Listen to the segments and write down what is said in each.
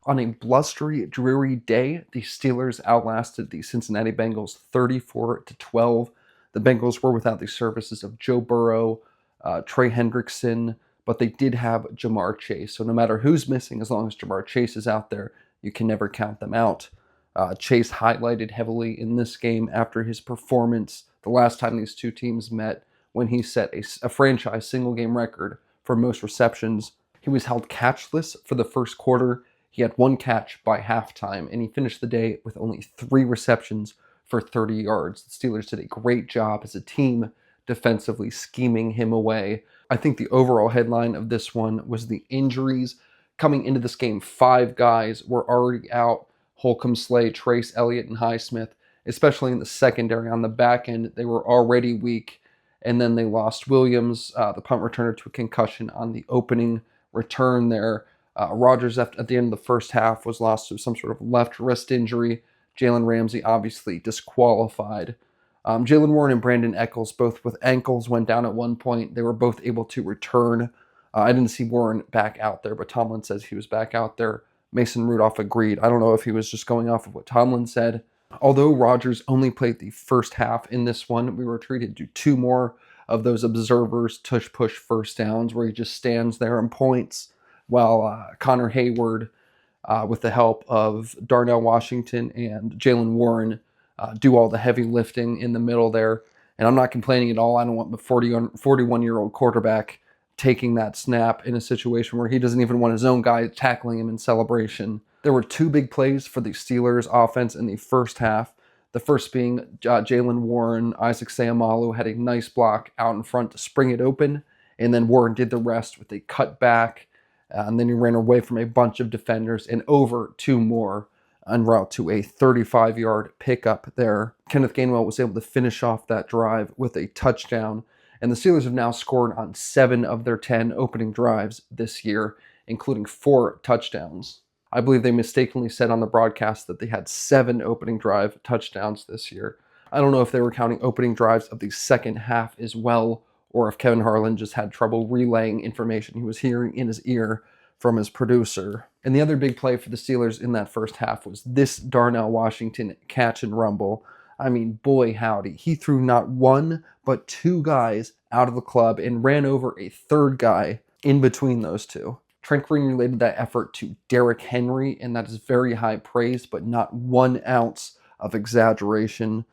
On a blustery, dreary day, the Steelers outlasted the Cincinnati Bengals 34-12. The Bengals were without the services of Joe Burrow, Trey Hendrickson, but they did have Jamar Chase. So no matter who's missing, as long as Jamar Chase is out there, you can never count them out. Chase highlighted heavily in this game after his performance the last time these two teams met, when he set a franchise single-game record for most receptions. He was held catchless for the first quarter. He had one catch by halftime, and he finished the day with only 3 receptions for 30 yards. The Steelers did a great job as a team defensively scheming him away. I think the overall headline of this one was the injuries. Coming into this game, 5 guys were already out. Holcomb, Slay, Trace, Elliott, and Highsmith, especially in the secondary. On the back end, they were already weak. And then they lost Williams, the punt returner, to a concussion on the opening return there. Rodgers, at the end of the first half, was lost to some sort of left wrist injury. Jalen Ramsey obviously disqualified. Jalen Warren and Brandon Eccles, both with ankles, went down at one point. They were both able to return. I didn't see Warren back out there, but Tomlin says he was back out there. Mason Rudolph agreed. I don't know if he was just going off of what Tomlin said. Although Rodgers only played the first half in this one, we were treated to 2 more of those observers tush-push first downs where he just stands there and points while Connor Hayward, with the help of Darnell Washington and Jalen Warren, do all the heavy lifting in the middle there. And I'm not complaining at all. I don't want the 41-year-old quarterback taking that snap in a situation where he doesn't even want his own guy tackling him in celebration. There were 2 big plays for the Steelers offense in the first half. The first being Jalen Warren. Isaac Seumalo had a nice block out in front to spring it open, and then Warren did the rest with a cutback, and then he ran away from a bunch of defenders and over 2 more en route to a 35-yard pickup there. Kenneth Gainwell was able to finish off that drive with a touchdown, and the Steelers have now scored on 7 of their 10 opening drives this year, including 4 touchdowns. I believe they mistakenly said on the broadcast that they had 7 opening drive touchdowns this year. I don't know if they were counting opening drives of the second half as well, or if Kevin Harlan just had trouble relaying information he was hearing in his ear from his producer. And the other big play for the Steelers in that first half was this Darnell Washington catch and rumble. I mean, boy howdy. He threw not 1, but 2 guys out of the club and ran over a 3rd guy in between those 2. Trent Green related that effort to Derrick Henry, and that is very high praise, but not 1 ounce of exaggeration.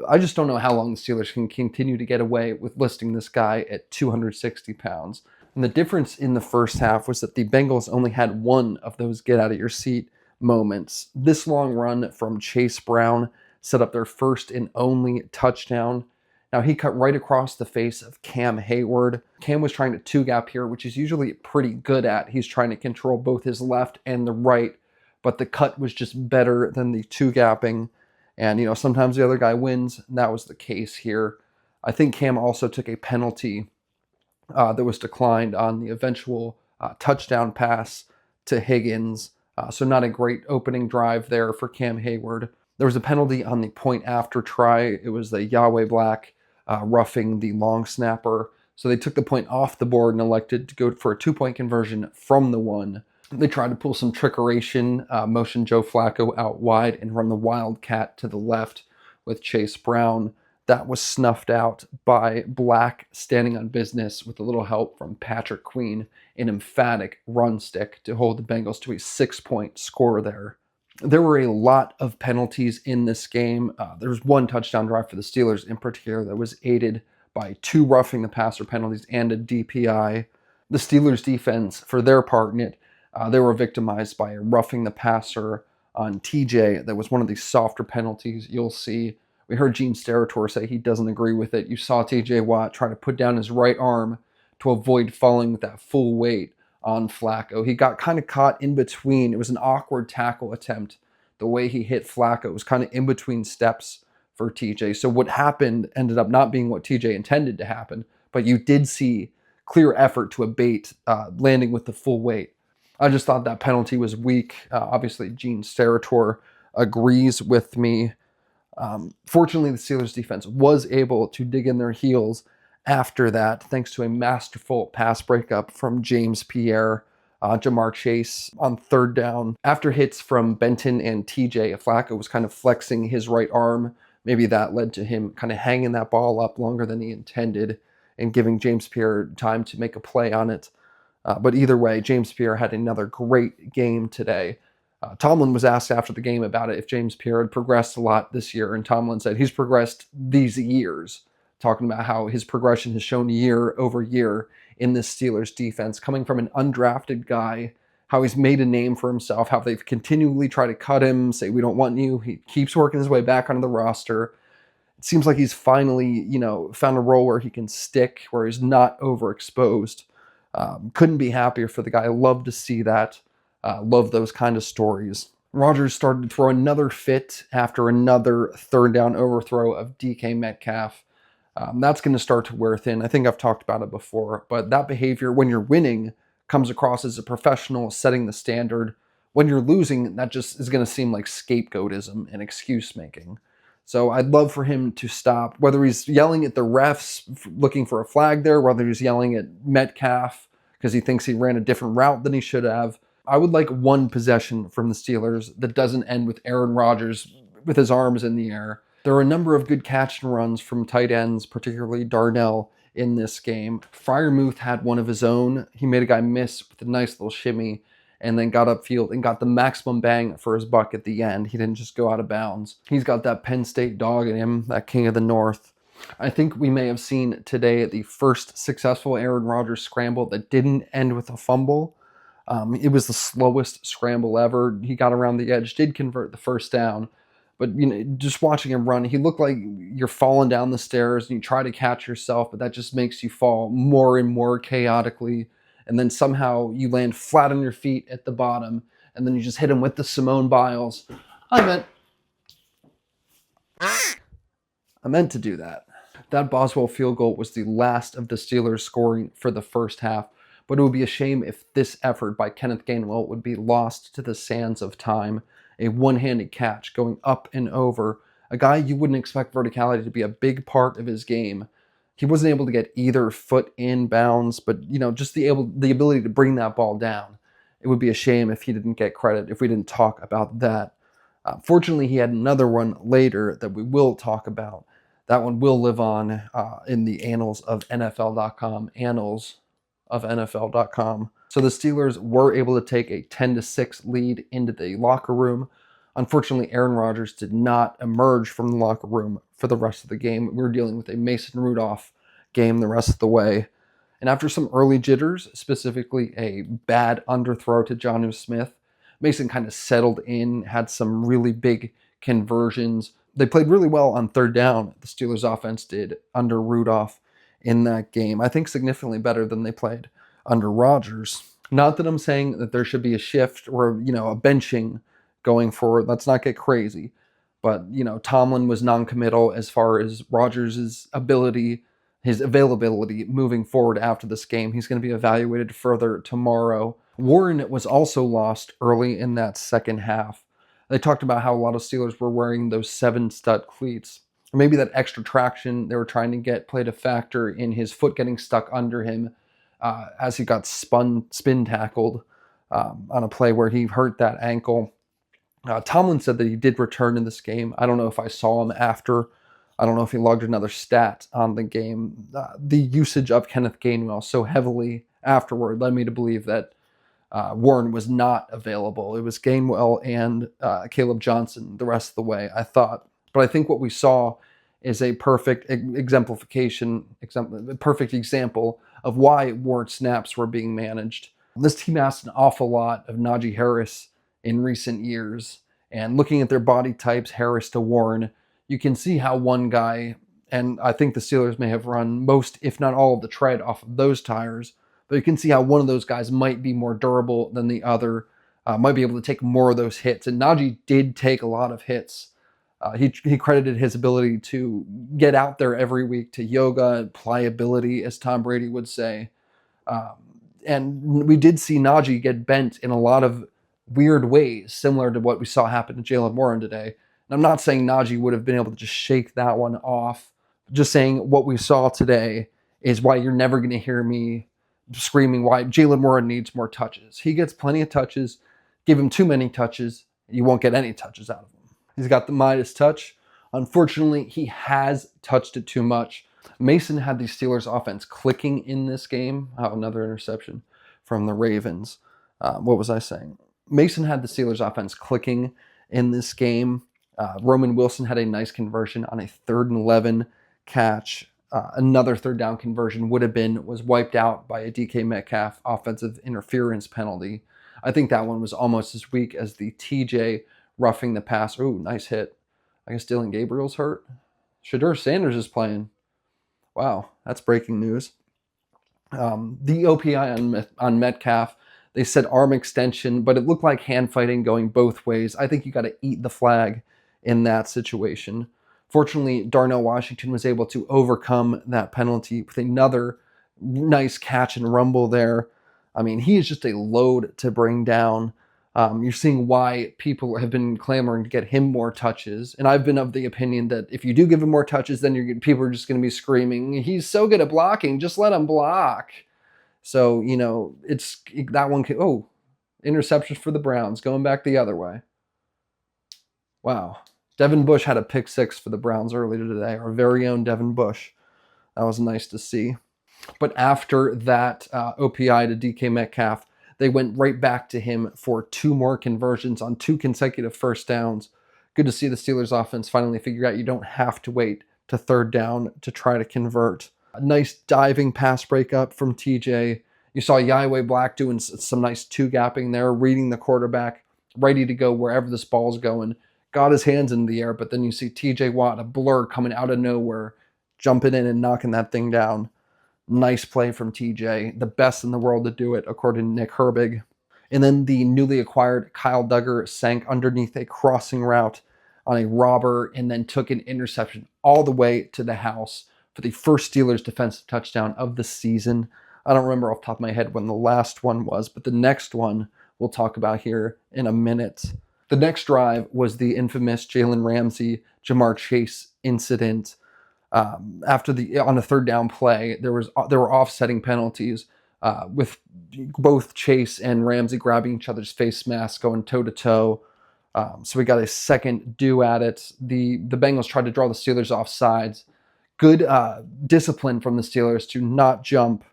I just don't know how long the Steelers can continue to get away with listing this guy at 260 pounds. And the difference in the first half was that the Bengals only had 1 of those get-out-of-your-seat moments. This long run from Chase Brown set up their first and only touchdown. Now, he cut right across the face of Cam Hayward. Cam was trying to 2-gap here, which he's usually pretty good at. He's trying to control both his left and the right, but the cut was just better than the 2-gapping. And, sometimes the other guy wins, and that was the case here. I think Cam also took a penalty that was declined on the eventual touchdown pass to Higgins. So not a great opening drive there for Cam Hayward. There was a penalty on the point after try. It was the Yahweh Black roughing the long snapper. So they took the point off the board and elected to go for a 2-point conversion from the 1. They tried to pull some trickeration, motion Joe Flacco out wide and run the Wildcat to the left with Chase Brown. That was snuffed out by Black standing on business with a little help from Patrick Queen, an emphatic run stick to hold the Bengals to a 6-point score there. There were a lot of penalties in this game. There was 1 touchdown drive for the Steelers in particular that was aided by 2 roughing the passer penalties and a DPI. The Steelers defense, for their part in it, they were victimized by a roughing the passer on TJ. That was one of the softer penalties you'll see. We heard Gene Steratore say he doesn't agree with it. You saw TJ Watt try to put down his right arm to avoid falling with that full weight on Flacco. He got kind of caught in between. It was an awkward tackle attempt. The way he hit Flacco was kind of in between steps for TJ. So what happened ended up not being what TJ intended to happen, but you did see clear effort to abate landing with the full weight. I just thought that penalty was weak. Obviously, Gene Steratore agrees with me. Fortunately, the Steelers defense was able to dig in their heels after that, thanks to a masterful pass breakup from James Pierre. Jamar Chase on third down. After hits from Benton and TJ, Flacco was kind of flexing his right arm. Maybe that led to him kind of hanging that ball up longer than he intended and giving James Pierre time to make a play on it. But either way, James Pierre had another great game today. Tomlin was asked after the game about it if James Pierre had progressed a lot this year, and Tomlin said he's progressed these years, talking about how his progression has shown year over year in this Steelers defense, coming from an undrafted guy, how he's made a name for himself, how they've continually tried to cut him, say, we don't want you. He keeps working his way back onto the roster. It seems like he's finally, found a role where he can stick, where he's not overexposed. Couldn't be happier for the guy. I love to see that. Love those kind of stories. Rodgers started to throw another fit after another third down overthrow of DK Metcalf. That's going to start to wear thin. I think I've talked about it before, but that behavior, when you're winning, comes across as a professional setting the standard. When you're losing, that just is going to seem like scapegoatism and excuse making. So I'd love for him to stop, whether he's yelling at the refs looking for a flag there, whether he's yelling at Metcalf because he thinks he ran a different route than he should have. I would like one possession from the Steelers that doesn't end with Aaron Rodgers with his arms in the air. There are a number of good catch and runs from tight ends, particularly Darnell, in this game. Freiermuth had one of his own. He made a guy miss with a nice little shimmy and then got upfield and got the maximum bang for his buck at the end. He didn't just go out of bounds. He's got that Penn State dog in him, that king of the North. I think we may have seen today the first successful Aaron Rodgers scramble that didn't end with a fumble. It was the slowest scramble ever. He got around the edge, did convert the first down. But just watching him run, he looked like you're falling down the stairs and you try to catch yourself, but that just makes you fall more and more chaotically. And then somehow you land flat on your feet at the bottom, and then you just hit him with the Simone Biles. I meant to do that. That Boswell field goal was the last of the Steelers scoring for the first half, but it would be a shame if this effort by Kenneth Gainwell would be lost to the sands of time. A one-handed catch going up and over. A guy you wouldn't expect verticality to be a big part of his game. He wasn't able to get either foot in bounds, but just the ability to bring that ball down. It would be a shame if he didn't get credit, if we didn't talk about that. Fortunately, he had another one later that we will talk about. That one will live on in the annals of NFL.com. Annals of NFL.com. So the Steelers were able to take a 10-6 lead into the locker room. Unfortunately, Aaron Rodgers did not emerge from the locker room for the rest of the game. We were dealing with a Mason Rudolph game the rest of the way. And after some early jitters, specifically a bad underthrow to Jonnu Smith, Mason kind of settled in, had some really big conversions. They played really well on third down, the Steelers offense did, under Rudolph in that game. I think significantly better than they played under Rodgers. Not that I'm saying that there should be a shift or, a benching going forward. Let's not get crazy. But, Tomlin was non-committal as far as Rodgers' ability, his availability moving forward after this game. He's going to be evaluated further tomorrow. Warren was also lost early in that second half. They talked about how a lot of Steelers were wearing those 7-stud cleats. Maybe that extra traction they were trying to get played a factor in his foot getting stuck under him as he got spin tackled on a play where he hurt that ankle. Tomlin said that he did return in this game. I don't know if I saw him after. I don't know if he logged another stat on the game. The usage of Kenneth Gainwell so heavily afterward led me to believe that Warren was not available. It was Gainwell and Caleb Johnson the rest of the way, I thought. But I think what we saw is a perfect perfect example of why Warren snaps were being managed. This team asked an awful lot of Najee Harris in recent years. And looking at their body types, Harris to Warren, you can see how one guy, and I think the Steelers may have run most, if not all, of the tread off of those tires, but you can see how one of those guys might be more durable than the other, might be able to take more of those hits. And Najee did take a lot of hits. He credited his ability to get out there every week to yoga, pliability, as Tom Brady would say. And we did see Najee get bent in a lot of weird ways, similar to what we saw happen to Jaylen Warren today. And I'm not saying Najee would have been able to just shake that one off. Just saying what we saw today is why you're never going to hear me screaming why Jalen Warren needs more touches. He gets plenty of touches. Give him too many touches, you won't get any touches out of him. He's got the Midas touch. Unfortunately, he has touched it too much. Mason had the Steelers offense clicking in this game. Oh, another interception from the Ravens. What was I saying? Mason had the Steelers offense clicking in this game. Roman Wilson had a nice conversion on a 3rd and 11 catch. Another third down conversion was wiped out by a DK Metcalf offensive interference penalty. I think that one was almost as weak as the TJ roughing the passer. Ooh, nice hit. I guess Dylan Gabriel's hurt. Shedeur Sanders is playing. Wow, that's breaking news. The OPI on Metcalf, they said arm extension, but it looked like hand fighting going both ways. I think you got to eat the flag in that situation. Fortunately, Darnell Washington was able to overcome that penalty with another nice catch and rumble there. I mean, he is just a load to bring down. You're seeing why people have been clamoring to get him more touches. And I've been of the opinion that if you do give him more touches, then people are just going to be screaming, he's so good at blocking, just let him block. So, it's that one. Interceptions for the Browns, going back the other way. Wow. Devin Bush had a pick 6 for the Browns earlier today. Our very own Devin Bush. That was nice to see. But after that OPI to DK Metcalf, they went right back to him for 2 more conversions on 2 consecutive first downs. Good to see the Steelers offense finally figure out you don't have to wait to 3rd down to try to convert. A nice diving pass breakup from TJ. You saw Yahweh Black doing some nice 2-gapping there, reading the quarterback, ready to go wherever this ball's going. Got his hands in the air, but then you see TJ Watt, a blur coming out of nowhere, jumping in and knocking that thing down. Nice play from TJ, the best in the world to do it, according to Nick Herbig. And then the newly acquired Kyle Duggar sank underneath a crossing route on a robber and then took an interception all the way to the house for the first Steelers defensive touchdown of the season. I don't remember off the top of my head when the last one was, but the next one we'll talk about here in a minute. The next drive was the infamous Jalen Ramsey, Jamar Chase incident. On a 3rd down play, there were offsetting penalties with both Chase and Ramsey grabbing each other's face masks, going toe to toe. So we got a second do at it. The Bengals tried to draw the Steelers off sides. Good discipline from the Steelers to not jump,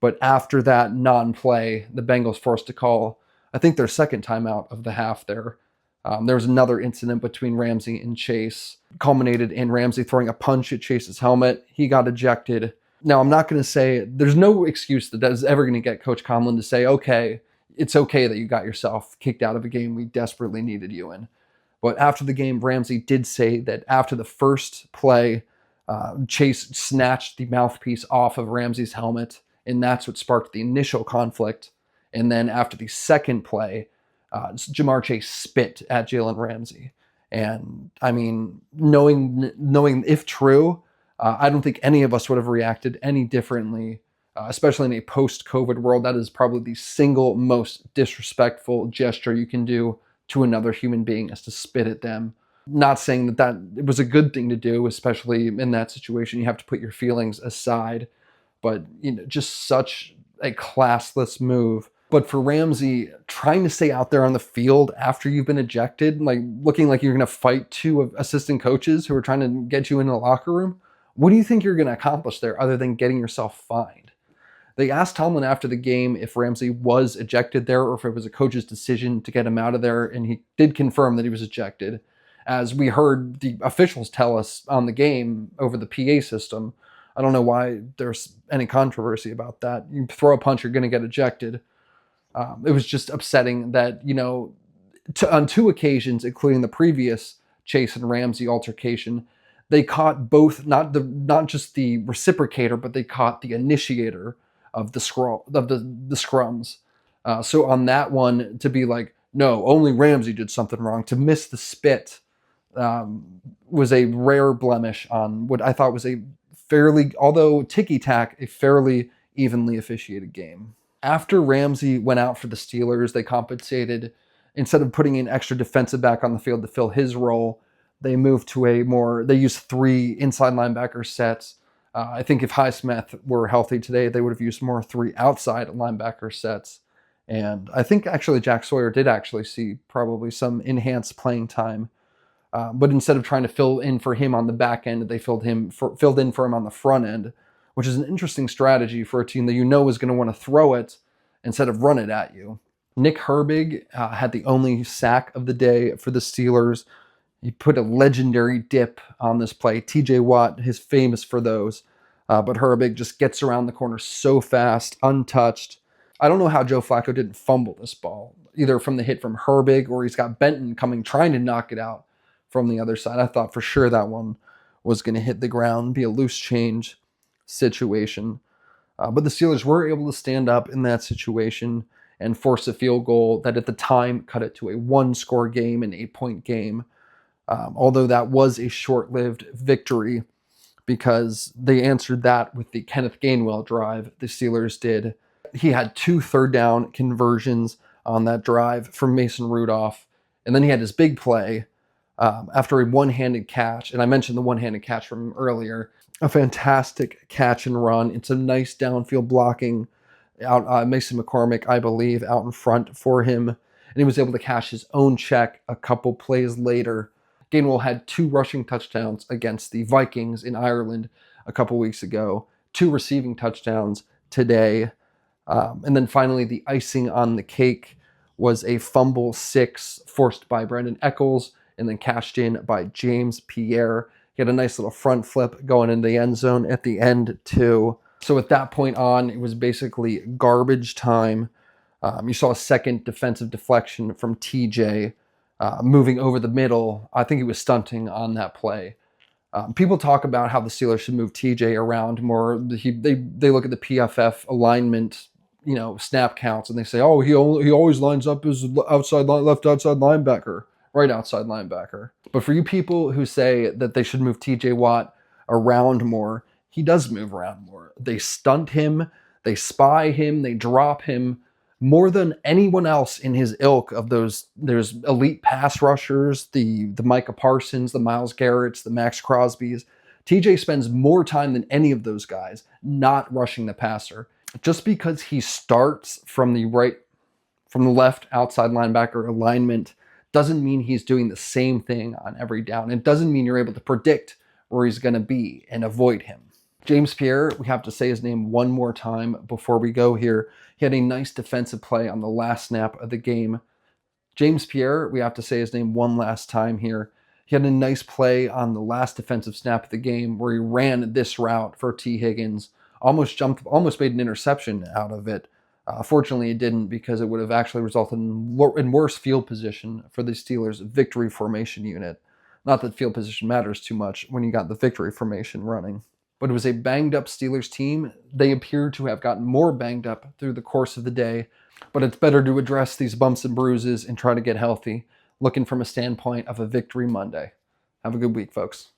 but after that non-play, the Bengals forced to call, I think, their second timeout of the half there. There was another incident between Ramsey and Chase, culminated in Ramsey throwing a punch at Chase's helmet. He got ejected. Now, I'm not going to say, there's no excuse that is ever going to get Coach Conlon to say, okay, it's okay that you got yourself kicked out of a game we desperately needed you in. But after the game, Ramsey did say that after the first play, Chase snatched the mouthpiece off of Ramsey's helmet, and that's what sparked the initial conflict. And then after the second play, Jamar Chase spit at Jalen Ramsey. And I mean, knowing if true, I don't think any of us would have reacted any differently, especially in a post-COVID world. That is probably the single most disrespectful gesture you can do to another human being, is to spit at them. Not saying that it was a good thing to do, especially in that situation. You have to put your feelings aside, but just such a classless move. But for Ramsey, trying to stay out there on the field after you've been ejected, like looking like you're going to fight 2 assistant coaches who are trying to get you in the locker room, what do you think you're going to accomplish there other than getting yourself fined? They asked Tomlin after the game if Ramsey was ejected there or if it was a coach's decision to get him out of there, and he did confirm that he was ejected. As we heard the officials tell us on the game over the PA system, I don't know why there's any controversy about that. You throw a punch, you're going to get ejected. It was just upsetting that, on 2 occasions, including the previous Chase and Ramsey altercation, they caught both, not just the reciprocator, but they caught the initiator of the scrums. So on that one, to be like, no, only Ramsey did something wrong, to miss the spit was a rare blemish on what I thought was a fairly, although ticky-tack, a fairly evenly officiated game. After Ramsey went out for the Steelers, they compensated. Instead of putting an extra defensive back on the field to fill his role, they moved to they used 3 inside linebacker sets. I think if Highsmith were healthy today, they would have used more 3 outside linebacker sets. And I think actually Jack Sawyer did actually see probably some enhanced playing time. But instead of trying to fill in for him on the back end, they filled in for him on the front end, which is an interesting strategy for a team that you know is going to want to throw it instead of run it at you. Nick Herbig had the only sack of the day for the Steelers. He put a legendary dip on this play. TJ Watt is famous for those, but Herbig just gets around the corner so fast, untouched. I don't know how Joe Flacco didn't fumble this ball, either from the hit from Herbig or he's got Benton coming trying to knock it out from the other side. I thought for sure that one was going to hit the ground, be a loose change situation. But the Steelers were able to stand up in that situation and force a field goal that at the time cut it to a 1-score game, an 8-point game. Although that was a short-lived victory because they answered that with the Kenneth Gainwell drive the Steelers did. He had 2 third-down conversions on that drive from Mason Rudolph, and then he had his big play after a one-handed catch, and I mentioned the one-handed catch from earlier, a fantastic catch and run. It's a nice downfield blocking out Mason McCormick, I believe, out in front for him, and he was able to cash his own check a couple plays later. Gainwell had 2 rushing touchdowns against the Vikings in Ireland a couple weeks ago, 2 receiving touchdowns today, and then finally the icing on the cake was a fumble 6 forced by Brandon Eccles and then cashed in by James Pierre. He had a nice little front flip going into the end zone at the end too. So at that point on, it was basically garbage time. You saw a second defensive deflection from TJ moving over the middle. I think he was stunting on that play. People talk about how the Steelers should move TJ around more. They look at the PFF alignment, snap counts, and they say, oh, he always lines up as left outside linebacker. Right outside linebacker. But for you people who say that they should move TJ Watt around more, he does move around more. They stunt him, they spy him, they drop him more than anyone else in his ilk of those. There's elite pass rushers, the Micah Parsons, the Myles Garretts, the Max Crosbys. TJ spends more time than any of those guys not rushing the passer. Just because he starts from the left outside linebacker alignment doesn't mean he's doing the same thing on every down. It doesn't mean you're able to predict where he's going to be and avoid him. James Pierre, we have to say his name one more time before we go here. He had a nice defensive play on the last snap of the game. James Pierre, we have to say his name one last time here. He had a nice play on the last defensive snap of the game where he ran this route for T. Higgins, almost made an interception out of it. Fortunately, it didn't because it would have actually resulted in worse field position for the Steelers' victory formation unit. Not that field position matters too much when you got the victory formation running. But it was a banged-up Steelers team. They appear to have gotten more banged up through the course of the day, but it's better to address these bumps and bruises and try to get healthy, looking from a standpoint of a victory Monday. Have a good week, folks.